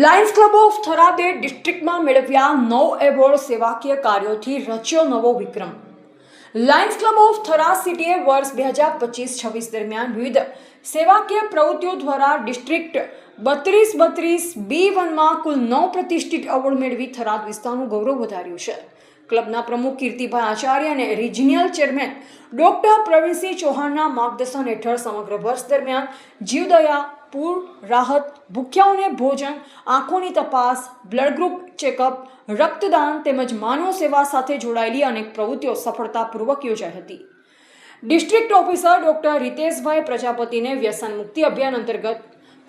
Lions club of થરાદે ડિસ્ટ્રિક્ટમાં મેળવ્યા 9 award સેવાકીય કાર્યોથી રચ્યો નવો વિક્રમ. લાયન્સ ક્લબ ઓફ થરાદ સિટીએ વર્ષ 2025-26 દરમિયાન વિવિધ સેવાકીય પ્રવૃત્તિઓ દ્વારા ડિસ્ટ્રિક્ટ 32-32 B1માં કુલ 9 પ્રતિષ્ઠિત એવોર્ડ મેળવી થરાદ વિસ્તારનું ગૌરવ વધાર્યું છે. ક્લબના પ્રમુખ કીર્તિભાઈ આચાર્ય અને રિજિયનલ ચેરમેન ડોક્ટર પ્રવીણસિંહ ચૌહાણના માર્ગદર્શન હેઠળ સમગ્ર વર્ષ દરમિયાન જીવદયા, પૂર રાહત, ભૂખ્યાઓને ભોજન, આંખોની તપાસ, બ્લડ ગ્રુપ ચેકઅપ, રક્તદાન તેમજ માનવ સેવા સાથે જોડાયેલી અનેક પ્રવૃત્તિઓ સફળતાપૂર્વક યોજાઈ હતી. ડિસ્ટ્રિક્ટ ઓફિસર ડોક્ટર રીતેશભાઈ પ્રજાપતિને વ્યસન મુક્તિ અભિયાન અંતર્ગત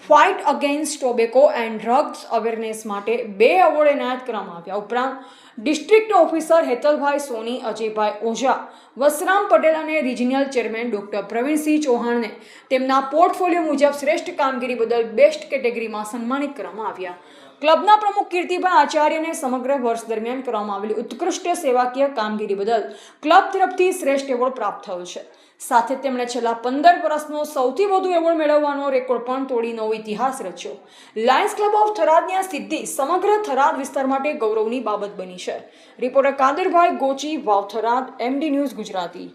fight against tobacco and drugs awareness માટે 2 એવોર્ડ એનાયત કરવામાં આવ્યા. ઉપરાંત ડિસ્ટ્રિક્ટ ઓફિસર હેતલભાઈ સોની, અજયભાઈ ઓઝા, વસરામ પટેલ અને રિજિયનલ ચેરમેન ડોક્ટર પ્રવીણસિંહ ચૌહાણને તેમના પોર્ટફોલિયો મુજબ શ્રેષ્ઠ કામગીરી બદલ બેસ્ટ કેટેગરીમાં સન્માનિત કરવામાં આવ્યા. ક્લબના પ્રમુખ કીર્તિભાઈ આચાર્યને સમગ્ર વર્ષ દરમિયાન કરવામાં આવેલી ઉત્કૃષ્ટ સેવાકીય કામગીરી બદલ ક્લબ તરફથી શ્રેષ્ઠ એવોર્ડ પ્રાપ્ત થયો છે. સાથે તેમણે છેલ્લા 15 વર્ષનો સૌથી વધુ એવોર્ડ મેળવવાનો રેકોર્ડ પણ તોડી નવો ઇતિહાસ રચ્યો. લાયન્સ ક્લબ ઓફ થરાદની આ સિદ્ધિ સમગ્ર થરાદ વિસ્તાર માટે ગૌરવની બાબત બની છે. Reporter Kadarbhai ગોચી, Vav Tharad, MD news Gujarati.